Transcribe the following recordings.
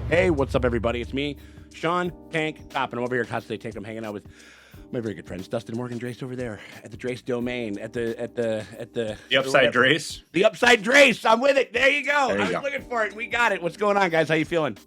Hey, what's up, everybody? It's me, Sean Tank Top, and I'm over here constantly Tank. I'm hanging out with my very good friends, Dustin, Morgan, Drace over there at the Drace domain, at the Upside Drace. The Upside Drace. I'm with it. There you go. There you I was go. looking for it. We got it. What's going on, guys? How you feeling?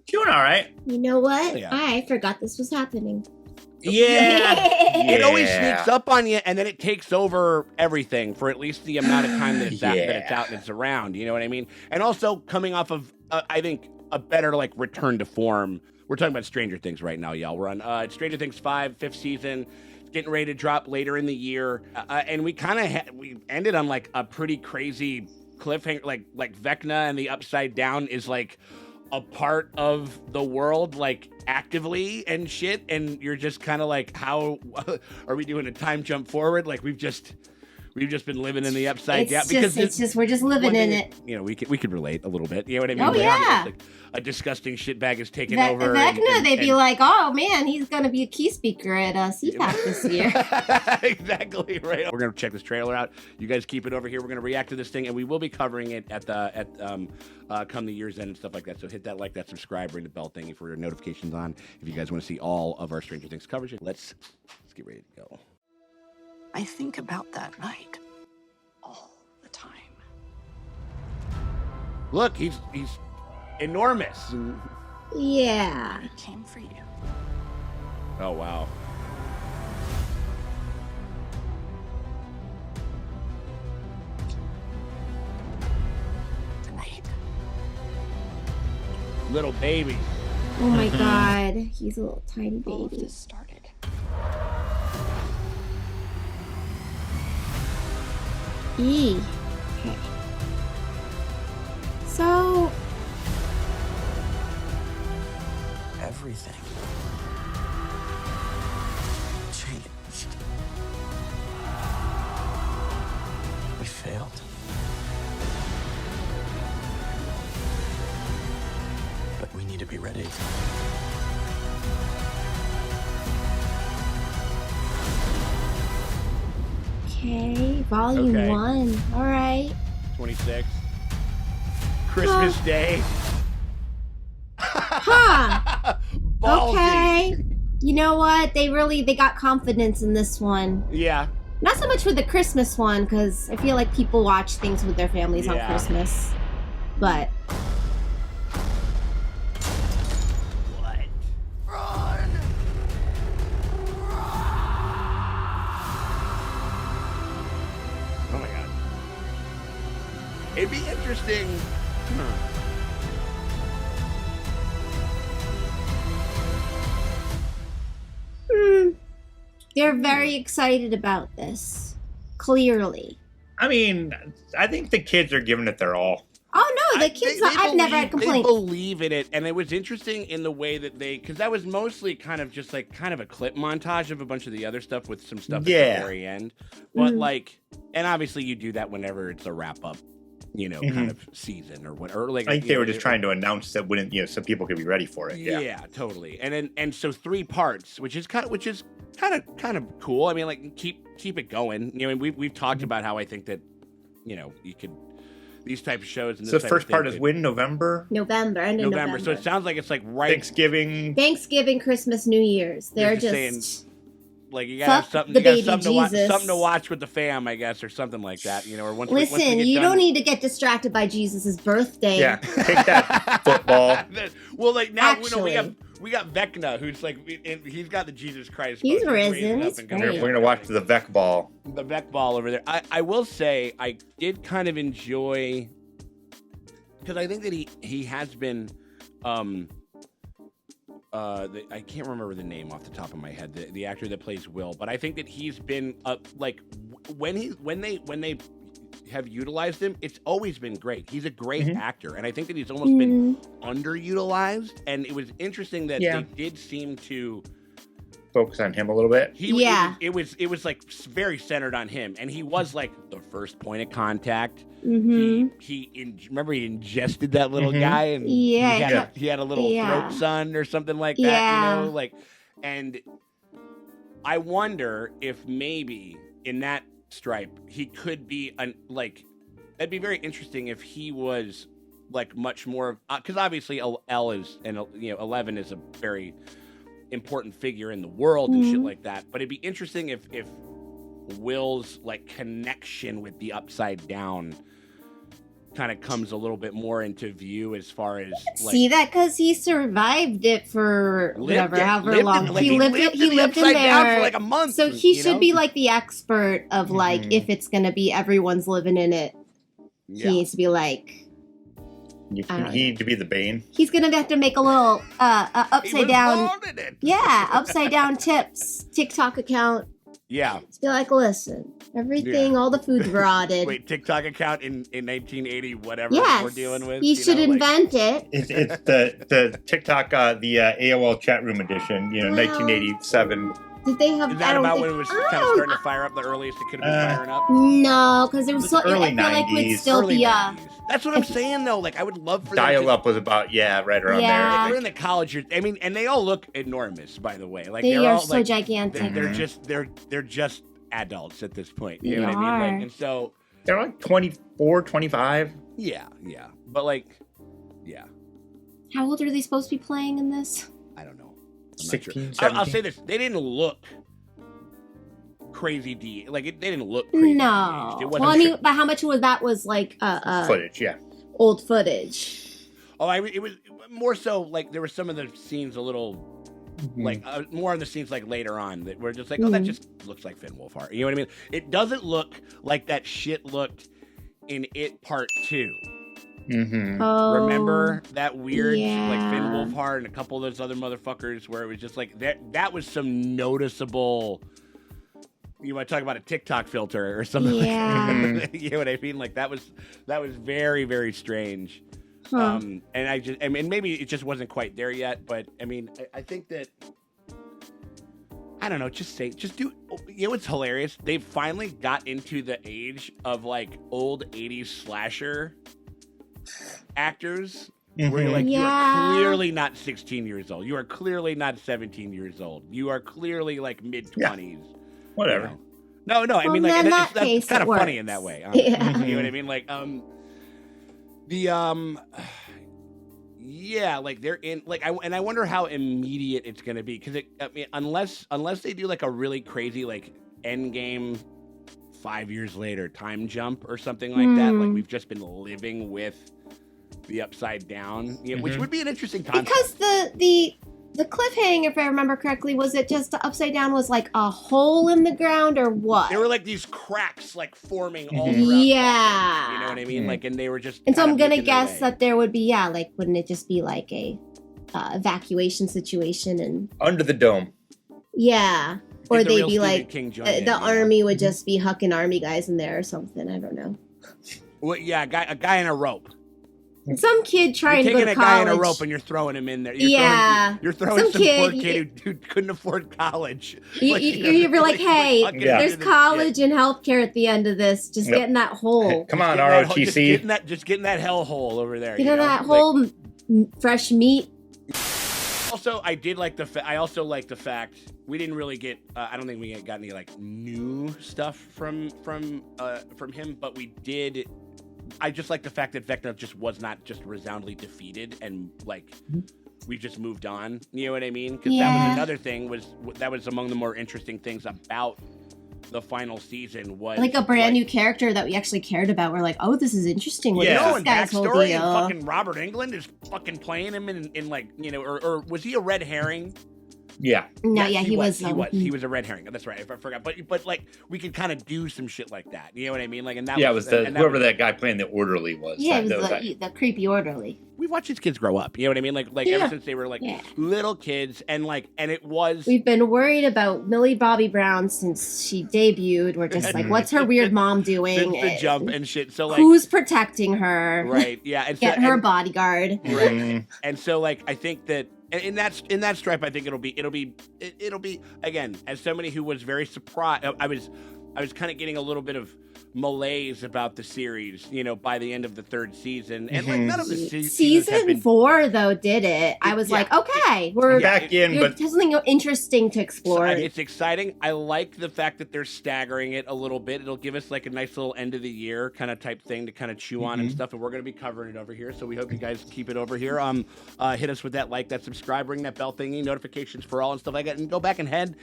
Doing all right. You know what? Yeah. I forgot this was happening. Yeah. It always sneaks up on you, and then it takes over everything for at least the amount of time that it's out, and it's around. You know what I mean? And also coming off of, I think, a better return to form. We're talking about Stranger Things right now, y'all. We're on Stranger Things 5, 5th season. It's getting ready to drop later in the year, and we kind of we ended on a pretty crazy cliffhanger. Like Vecna and the Upside Down is a part of the world, actively and shit, and you're just kind of how are we doing a time jump forward? We've just been living in the Upside Down because we're just living in it. You know, we could relate a little bit. You know what I mean? Oh yeah. A disgusting shitbag is taking over. Vecna, they'd be like, oh man, he's gonna be a key speaker at CPAC this year. Exactly right. We're gonna check this trailer out. You guys keep it over here. We're gonna react to this thing, and we will be covering it at come the year's end and stuff like that. So hit that that subscribe, ring the bell thingy for your notifications on if you guys want to see all of our Stranger Things coverage. Let's get ready to go. I think about that night all the time. Look, he's enormous. Yeah. I came for you. Oh wow. Tonight. Little baby. Oh my god, he's a little tiny All of baby. this started. Okay. So Everything changed. We failed. But we need to be ready. okay, volume Okay. 1. All right. 26. Christmas Day. Huh. Ballsy. Okay. You know what? They got confidence in this one. Yeah. Not so much for the Christmas one, because I feel like people watch things with their families on Yeah. Christmas. But What? Run! Oh my god. It'd be interesting. they're very excited about this. Clearly. I mean, I think the kids are giving it their all. Oh no, the kids! I've never had They complaints. believe in it, and it was interesting in the way that because that was mostly kind of just kind of a clip montage of a bunch of the other stuff with some stuff at the very end. But and obviously you do that whenever it's a wrap up, kind of season or what. Or I think they were just trying to announce that wouldn't, so people could be ready for it. Yeah, totally. And so 3 parts, which is kind of cool. I mean, keep it going. We've talked about how I think that, you could these type of shows. And So this the type of first part thing is when? November? November, end of November. So it sounds like it's right. Thanksgiving, Christmas, New Year's. They're just just saying, you gotta have fuck something. the You gotta baby have something Jesus. something to watch with the fam, I guess, or something like that. Or once listen. we get You done- don't need to get distracted by Jesus' birthday. Yeah, take that football. Well, now Actually. we got Vecna, who's he's got the Jesus Christ. He's book. risen. raising up He's and great. coming. We're gonna watch the Vec ball. The Vec ball over there. I will say I did kind of enjoy because I think that he has been I can't remember the name off the top of my head, the actor that plays Will, but I think that he's been when they have utilized him, it's always been great. He's a great actor, and I think that he's almost been underutilized, and it was interesting that they did seem to Focus on him a little bit. Yeah. It was very centered on him, and he was the first point of contact. Mm-hmm. Remember he ingested that little guy, and he had a little throat sun or something like that, and I wonder if maybe in that stripe he could be that'd be very interesting if he was like much more because obviously L is and 11 is a very important figure in the world and shit like that. But it'd be interesting if Will's like connection with the Upside Down kind of comes a little bit more into view as far as like, see that because he survived it for whatever, however long like, he lived in Upside there Down for like a month. So he should be like the expert of like if it's gonna be everyone's living in it. He needs to be like. He need to be the Bane. He's gonna have to make a little upside down. Yeah, upside down tips TikTok account. Yeah. Just be like, listen, everything, all the food's rotted. Wait, TikTok account in 1980, whatever we're dealing with. He should invent it. It's the TikTok, the AOL chat room edition, 1987. Did they have? Is that about when it was kind of starting to fire up the earliest it could have been firing up? No, because it was so. early I feel like it would 90s, still be 90s. That's what I'm saying though. Like I would love for Dial-up was about right around Yeah. Like, we're in the college. I mean, and they all look enormous, by the way. Like they they're are all so like, gigantic. They're just adults at this point. You They know what I mean? are. Like, and so They're like 24, 25. yeah. But like, yeah, How old are they supposed to be playing in this? I don't know. I'm not 16, sure. I'll 17. say this: they didn't look crazy they didn't look crazy. No. de-aged. It Well, wasn't I mean, but how much was that? Was like Footage, yeah. old footage. Oh, it was more so like there were some of the scenes a little like more of the scenes like later on that were just like, oh, that just looks like Finn Wolfhard. You know what I mean? It doesn't look like that shit looked in It Part 2. Mm-hmm. Oh, Remember that weird like Finn yeah. Wolfhard and a couple of those other motherfuckers where it was just like that was some noticeable. You want to talk about a TikTok filter or something? Yeah. Like that. You know what I mean? Like that was very, very strange. Huh. And I mean, maybe it just wasn't quite there yet, but I mean, I think that, I don't know, just do, it's hilarious. They finally got into the age of like old 80s slasher actors where you're like, you are clearly not 16 years old. You are clearly not 17 years old. You are clearly like mid 20s. Whatever. No, I Well, mean, like, in that that's case, kind it of funny works. in that way. Yeah. You know what I mean? Like, yeah, like they're in, like, I wonder how immediate it's gonna be because I mean, unless they do like a really crazy like end game 5 years later time jump or something like that, like we've just been living with the Upside Down, which would be an interesting concept. Because the cliffhanger, if I remember correctly, was it just the Upside Down was like a hole in the ground or what? There were like these cracks like forming all throughout. Yeah. You know what I mean? Like, and they were just. And so kind I'm of gonna making their guess way. that there would be like wouldn't it just be like a evacuation situation and Under the dome. yeah, Get or the they'd real be Stephen like King joint in, the you know? army would just be hucking army guys in there or something. I don't know. Well, yeah, a guy in a rope. Some kid trying You're to go taking to a guy in college. a rope and you're throwing him in there. You're throwing Some some kid, poor kid who couldn't afford college. You're like, hey, fucking there's into this college and healthcare at the end of this. Just get in that hole. Come on, shit. ROTC. Just getting that hell hole over there. You know that whole fresh meat. Also, I did like I also like the fact we didn't really get. I don't think we got any like new stuff from him, but we did. I just like the fact that Vecna just was not just resoundingly defeated and like we just moved on. You know what I mean? Because that was another thing. That was among the more interesting things about the final season was Like a brand new character that we actually cared about. We're like, oh, this is interesting. What is and this guy's whole backstory and deal? fucking Robert Englund is fucking playing him in like or was he a red herring? Yeah. No, Yes, yeah, he was. He was a red herring. That's right. I forgot. But like we could kind of do some shit like that. You know what I mean? Like and that Yeah, was, it was and whoever that guy playing the orderly was. Yeah, That it was was the creepy orderly. we watched these kids grow up. You know what I mean? Like ever since they were like little kids and it was We've been worried about Millie Bobby Brown since she debuted. We're just like, what's her weird mom doing? since the jump and shit. So like who's protecting her? right? Yeah, and Get so, her and, bodyguard. right. And so like I think that. In that stripe, I think it'll be again as somebody who was very surprised. I was kind of getting a little bit of malaise about the series, by the end of the third season. And like none of the seasons have Season been 4 though did it. I was like, okay, we're back in, but something interesting to explore. it's exciting. I like the fact that they're staggering it a little bit. It'll give us like a nice little end of the year kind of type thing to kind of chew on and stuff. And we're going to be covering it over here. So we hope you guys keep it over here. Hit us with that like, that subscribe, ring that bell thingy, notifications for all and stuff like that. And go back and head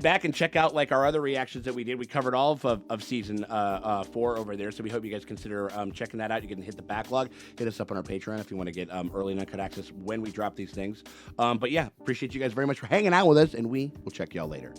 back and check out like our other reactions that we did. We covered all of season 4 over there. So we hope you guys consider checking that out. You can hit the backlog. Hit us up on our Patreon if you want to get early and uncut access when we drop these things. But yeah, appreciate you guys very much for hanging out with us, and we will check y'all later.